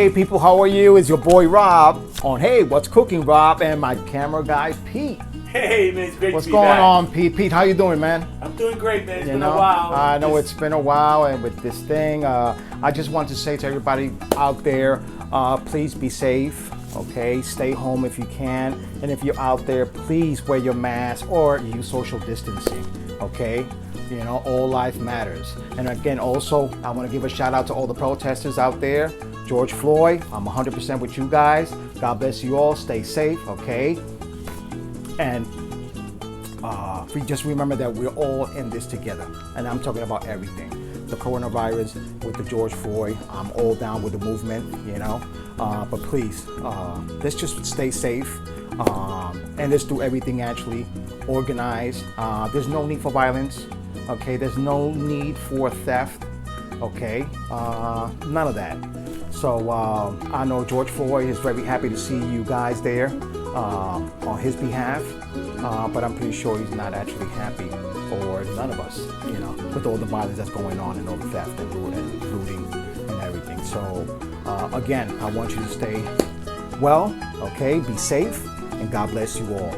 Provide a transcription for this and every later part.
Hey people, how are you? It's your boy Rob on Hey, What's Cooking, Rob, and my camera guy Pete. Hey man, it's great What's to be going back. on, Pete? Pete, how you doing, man? I'm doing great, man. It's been a while. I know it's been a while, and with this thing, I just want to say to everybody out there, please be safe, okay? Stay home if you can, and if you're out there, please wear your mask or use social distancing, okay? You know, all life matters. And again, also, I want to give a shout out to all the protesters out there. George Floyd, I'm 100% with you guys. God bless you all. Stay safe, okay? And we just remember that we're all in this together. And I'm talking about everything. The coronavirus with the George Floyd. I'm all down with the movement, you know. But please, let's just stay safe. And let's do everything actually organized. There's no need for violence. Okay, there's no need for theft. Okay, none of that. So I know George Floyd is very happy to see you guys there on his behalf, but I'm pretty sure he's not actually happy, or none of us, you know, with all the violence that's going on and all the theft and looting and everything. So again, I want you to stay well, okay, be safe, and God bless you all.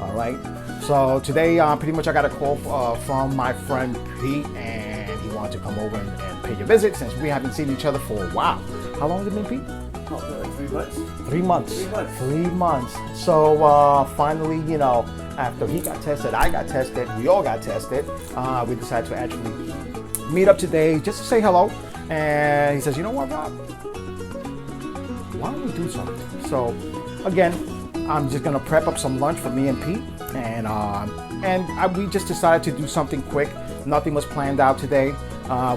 All right. So today, pretty much I got a call from my friend Pete, and he wanted to come over and pay a visit since we haven't seen each other for a while. How long has it been, Pete? Oh, 3 months. 3 months. 3 months. 3 months. So finally, you know, after he got tested, I got tested, we all got tested, we decided to actually meet up today just to say hello. And he says, you know what, Rob? Why don't we do something? So again, I'm just gonna prep up some lunch for me and Pete, and we just decided to do something quick. Nothing was planned out today.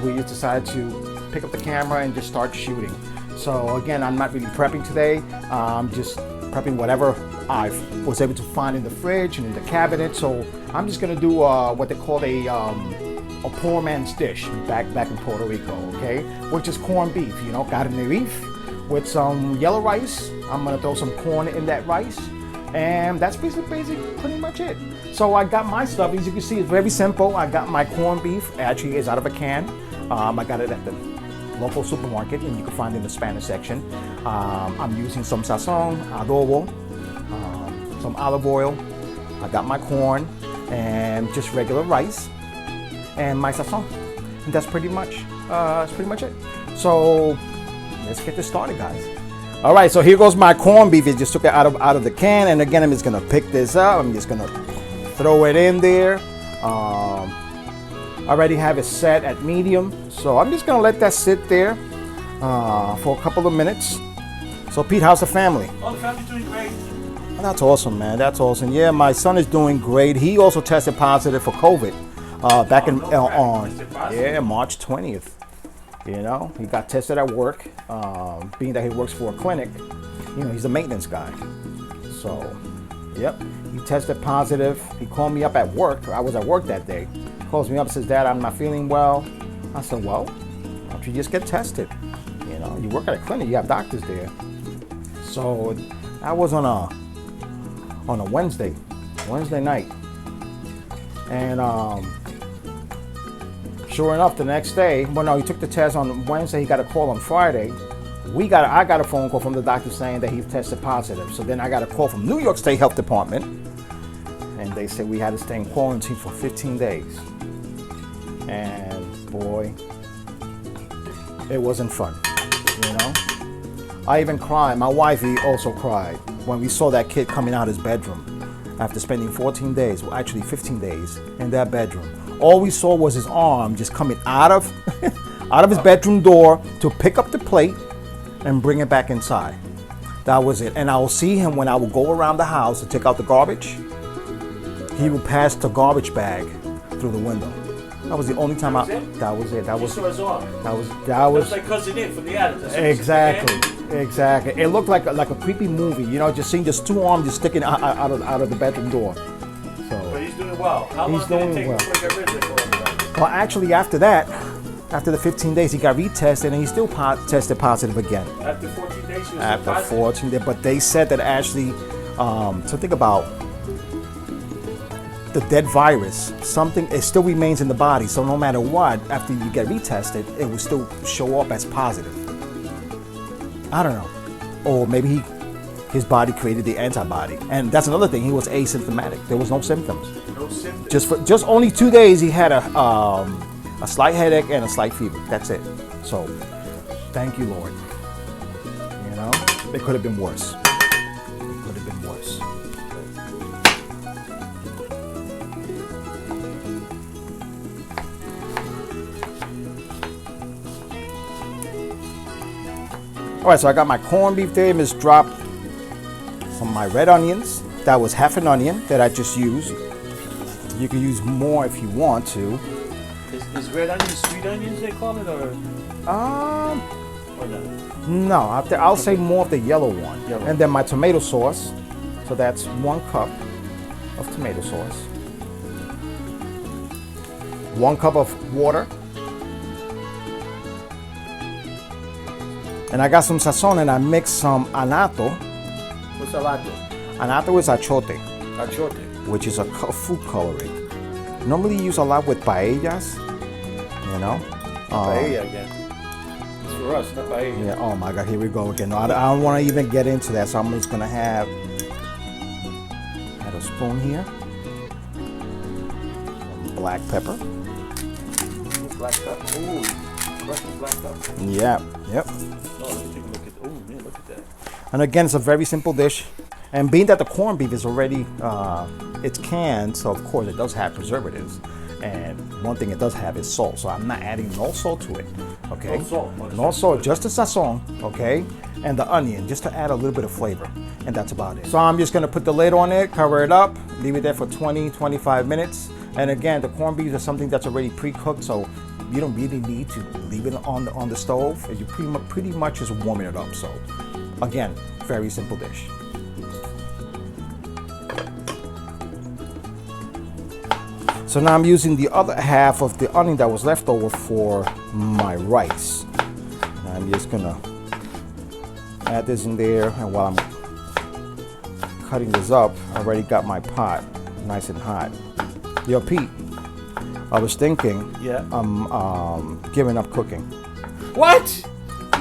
We just decided to pick up the camera and just start shooting. So again, I'm not really prepping today. I'm just prepping whatever I was able to find in the fridge and in the cabinet. So I'm just gonna do what they call a poor man's dish back in Puerto Rico, okay? Which is corned beef, you know, carne beef with some yellow rice. I'm gonna throw some corn in that rice, and that's basically pretty much it. So I got my stuff. As you can see, it's very simple. I got my corned beef. Actually, it's out of a can. I got it at the local supermarket, and you can find it in the Spanish section. I'm using some sazon, adobo, some olive oil. I got my corn and just regular rice and my sazon, and that's pretty much it. So let's get this started, guys. All right, so here goes my corned beef. It just took it out of the can, and again, I'm just gonna pick this up. I'm just gonna throw it in there. I already have it set at medium, so I'm just gonna let that sit there for a couple of minutes. So Pete, how's the family? Oh, the family's doing great. Oh, that's awesome, man. That's awesome. Yeah, my son is doing great. He also tested positive for COVID back on March 20th. You know, he got tested at work, being that he works for a clinic. You know, he's a maintenance guy. So, yep, he tested positive. He called me up at work. I was at work that day. He calls me up and says, Dad, I'm not feeling well. I said, well, why don't you just get tested? You know, you work at a clinic, you have doctors there. So that was on a Wednesday night. And sure enough, the next day, well, no, he took the test on Wednesday. He got a call on Friday. I got a phone call from the doctor saying that he tested positive. So then I got a call from New York State Health Department, and they said we had to stay in quarantine for 15 days. And boy, it wasn't fun, you know? I even cried. My wifey also cried when we saw that kid coming out of his bedroom after spending 14 days, well, actually 15 days in that bedroom. All we saw was his arm just coming out of his bedroom door to pick up the plate and bring it back inside. That was it. And I will see him when I will go around the house to take out the garbage. He will pass the garbage bag through the window. That was the only time that was it. That was saw his arm. That was like Cousin In from the Adams. Exactly. It looked like a creepy movie, you know, just seeing just two arms just sticking out of the bedroom door. But he's doing well. How long did it take before he got rid of it? Well, actually, after that, after the 15 days, he got retested, and he still tested positive again. After 14 days, he was After positive? 14 days, but they said that actually, something about the dead virus, it still remains in the body. So no matter what, after you get retested, it will still show up as positive. I don't know. Or maybe his body created the antibody. And that's another thing. He was asymptomatic. There was no symptoms. No symptoms. Just only 2 days he had a slight headache and a slight fever. That's it. So thank you, Lord. You know, it could have been worse. It could have been worse. All right, so I got my corned beef there. Just dropped some of my red onions. That was half an onion that I just used. You can use more if you want to. Is red onions sweet onions they call it, or no? No, I'll say more of the yellow one. Yellow. And then my tomato sauce. So that's 1 cup of tomato sauce. 1 cup of water. And I got some sazon and I mixed some anato. What's alato? Anato is achote, Achote. which is a food coloring. Normally use a lot with paellas, you know. Paella again. It's for us, not paella. Yeah. Oh my God, here we go again. No, I don't want to even get into that, so I'm just gonna add a spoon here. Some black pepper. Ooh, black pepper. Ooh, crushed black pepper. Yeah. Yep. Oh, let me take a look at. Oh man, look at that. And again, it's a very simple dish. And being that the corned beef is already, it's canned, so of course it does have preservatives. And one thing it does have is salt, so I'm not adding no salt to it, okay? No salt. No salt, just the sazon, okay? And the onion, just to add a little bit of flavor. And that's about it. So I'm just gonna put the lid on it, cover it up, leave it there for 20, 25 minutes. And again, the corned beef is something that's already pre-cooked, so you don't really need to leave it on the stove. You pretty much just warming it up. So again, very simple dish. So now I'm using the other half of the onion that was left over for my rice. And I'm just gonna add this in there, and while I'm cutting this up, I already got my pot nice and hot. Yo, Pete, I was thinking, Yeah. I'm giving up cooking. What?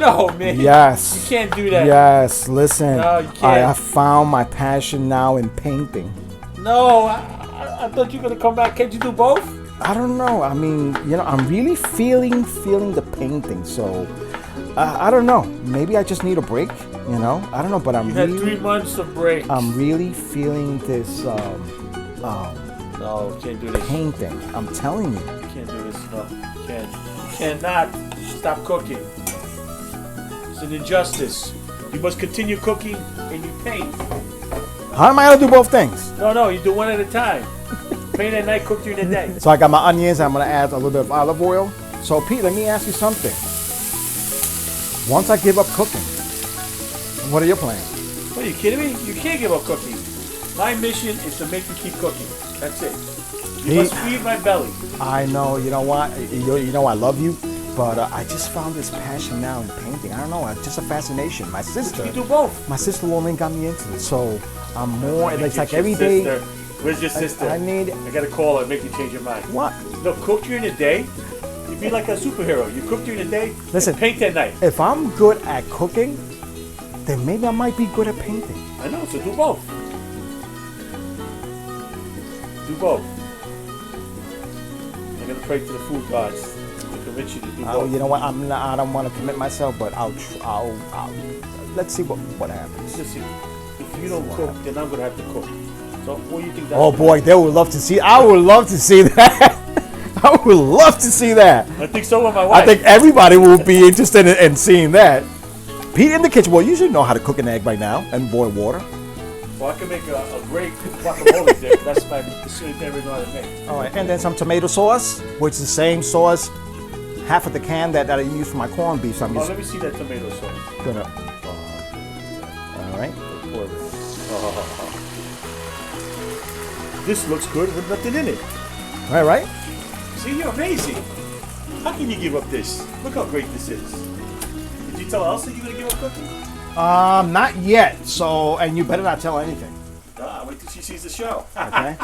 No, man. Yes. You can't do that. Yes, listen. No, you can't. I have found my passion now in painting. No, I thought you were gonna come back. Can't you do both? I don't know. I mean, you know, I'm really feeling the painting. So I don't know. Maybe I just need a break. You know, I don't know. But I'm You had really, 3 months of break. I'm really feeling this No, can't do this. painting. I'm telling you. You can't do this. No, you can't. You cannot stop cooking. It's an injustice. You must continue cooking and you paint. How am I gonna do both things? No, you do one at a time. Paint at night, cook during the day. So I got my onions. I'm gonna add a little bit of olive oil. So Pete, let me ask you something. Once I give up cooking, what are your plans? What, are you kidding me? You can't give up cooking. My mission is to make you keep cooking. That's it. You must feed my belly. I know. You know what? You know I love you, but I just found this passion now in painting. I don't know. It's just a fascination. My sister. You do both. My sister-in-law got me into it, so I'm more. It's Get like your every day. sister. Where's your sister? I need. I gotta call her and make you change your mind. What? No, cook during the day. You be like a superhero. You cook during the day. Listen. And paint at night. If I'm good at cooking, then maybe I might be good at painting. I know. So do both. Do both. I'm gonna pray to the food gods to convince you to do both. You know what? I don't want to commit myself, but I'll. Let's see what happens. Listen, if you don't cook, then I'm gonna have to cook. So what do you think? That's Oh boy, they would love to see. I would love to see that. I would love to see that. I think so with my wife. I think everybody will be interested in seeing that. Pete in the kitchen. Well, you should know how to cook an egg by now and boil water. Well, I can make a great guacamole dip. That's my the only thing I know how to make. All right, and then some tomato sauce, which is the same sauce, half of the can that I use for my corned beef. So I'm just Let me see that tomato sauce. gonna. All right. Pour this. This looks good with nothing in it. All right. See, you're amazing. How can you give up this? Look how great this is. Did you tell Elsa you're gonna give up cooking? Not yet. So, and you better not tell anything. Wait till she sees the show. Okay.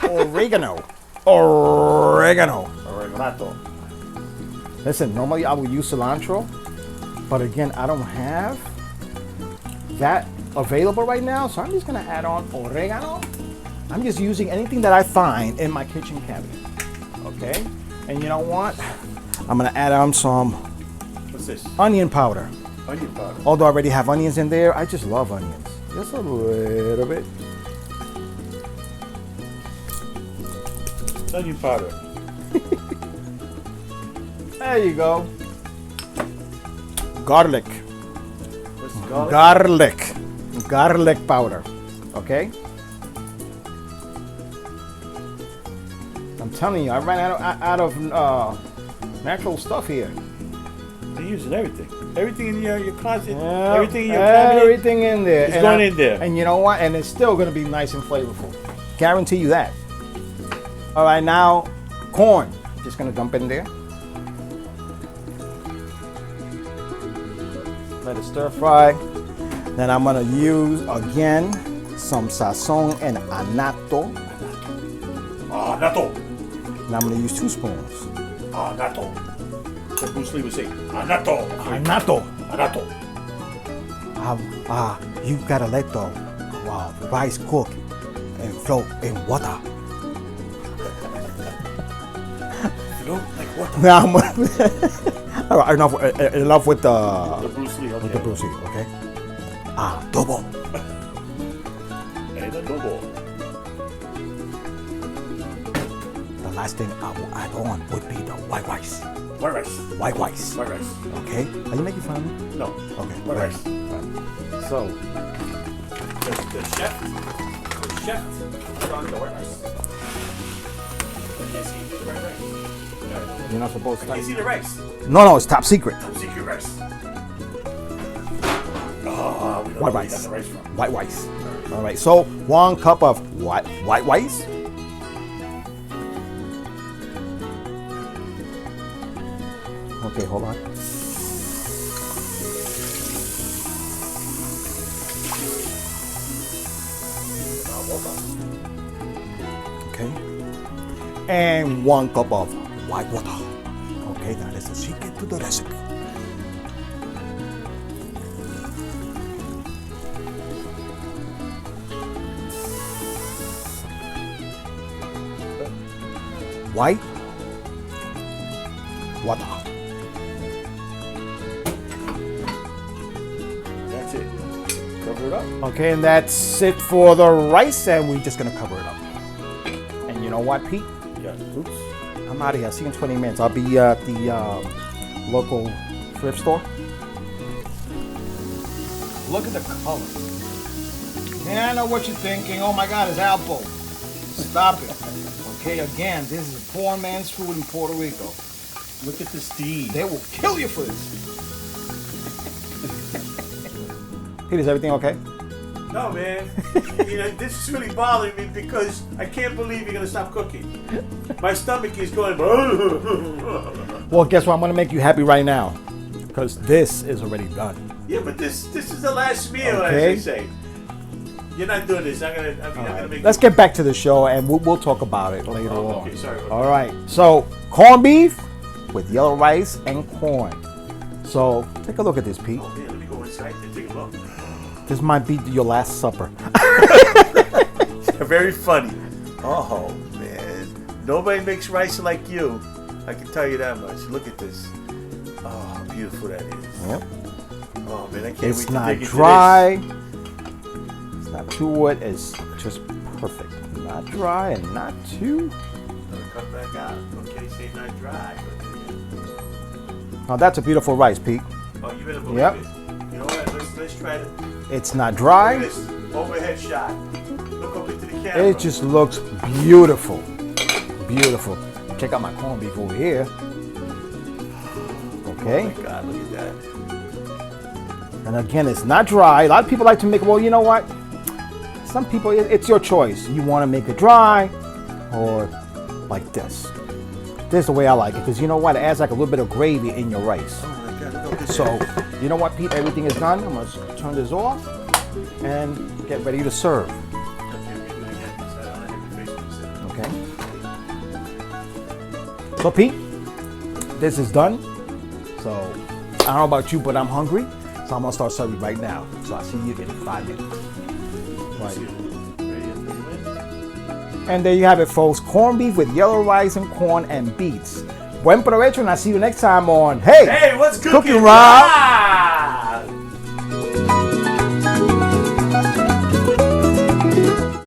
Oregano. Oregano. Oregano. Listen, normally I would use cilantro, but again, I don't have. that available right now, so I'm just gonna add on oregano. I'm just using anything that I find in my kitchen cabinet, okay? And you know what? I'm gonna add on some What's this? onion powder. Onion powder. Although I already have onions in there, I just love onions. Just a little bit. Onion powder. There you go. Garlic. What's garlic? Garlic powder. Okay? I'm telling you, I ran out of natural stuff here. They're using everything. Everything in your closet. Yeah, Everything in your cabinet. everything in there. It's going in there. And you know what? And it's still going to be nice and flavorful. Guarantee you that. All right, now corn. Just going to dump in there. Let it stir fry. Then I'm going to use again some sazon and anato. Ah, natto. And I'm going to use 2 spoons. Ah, natto. So Bruce Lee would say, ah, natto. Anato. Ah, natto. You gotta let the rice cook and float in water. Float like water. Now I'm all right, enough with the Bruce Lee, okay. with the Bruce Lee, okay? Adobo. And adobo. The last thing I will add on would be the white rice. White rice. White rice. White rice. Okay? Are you making fun of me? No. Okay. White rice. Right. So, The chef put on the white rice. Can you see the white rice? you're not supposed to. Can you see the rice? No, it's top secret. Secret rice. Oh, we don't White know where rice. you got the rice from. White rice. All right. So 1 cup of white rice. Okay, hold on. Okay. And 1 cup of white water. Okay, that is the secret to the recipe. White water. That's it. Cover it up. Okay, and that's it for the rice, and we're just gonna cover it up. And you know what, Pete? Yeah. Oops. I'm out of here. I'll see you in 20 minutes. I'll be at the local thrift store. Look at the color. Man, I know what you're thinking. Oh my God, it's Alpo. Stop it. Okay, again, this is poor man's food in Puerto Rico. Look at the steam. They will kill you for this. Pete, is everything okay? No, man. You know, this is really bothering me because I can't believe you're gonna stop cooking. My stomach is going. Well, guess what? I'm gonna make you happy right now, because this is already done. Yeah, but this is the last meal, Okay. as they say. You're not doing this. I'm gonna make. Let's get back to the show, and we'll talk about it later on. Okay, sorry. All right. So corned beef with yellow rice and corn. So take a look at this, Pete. Oh man, let me go inside and take a look. This might be your last supper. Very funny. Oh man, nobody makes rice like you. I can tell you that much. Look at this. Oh, how beautiful that is. Yep. Oh man, I can't It's wait to not dig into dry. It's not too wet. It's just perfect. Not dry and not too. this. Gonna come back out. Okay, say not dry. Oh, that's a beautiful rice, Pete. Oh, you better believe Yep. it. You know what? Let's try to. It's not Look dry. at this overhead shot. Look up into the camera. It just looks beautiful. Beautiful. Check out my corned beef over here. Okay. Oh my God, look at that. And again, it's not dry. A lot of people like to make it, well, you know what? Some people, it's your choice. You want to make it dry or like this. This is the way I like it, because you know what? It adds like a little bit of gravy in your rice. Oh my God, look at this. So, you know what, Pete? Everything is done. I'm going to turn this off and get ready to serve. Okay, we do it again. So I don't have your face to Okay? So, Pete, this is done. So, I don't know about you, but I'm hungry. So I'm gonna start serving right now. So I'll see you in 5 minutes. Right. Ready in 3 minutes? And there you have it, folks. Corned beef with yellow rice and corn and beets. Buen provecho, and I'll see you next time on Hey, what's cooking, Rob? Rob?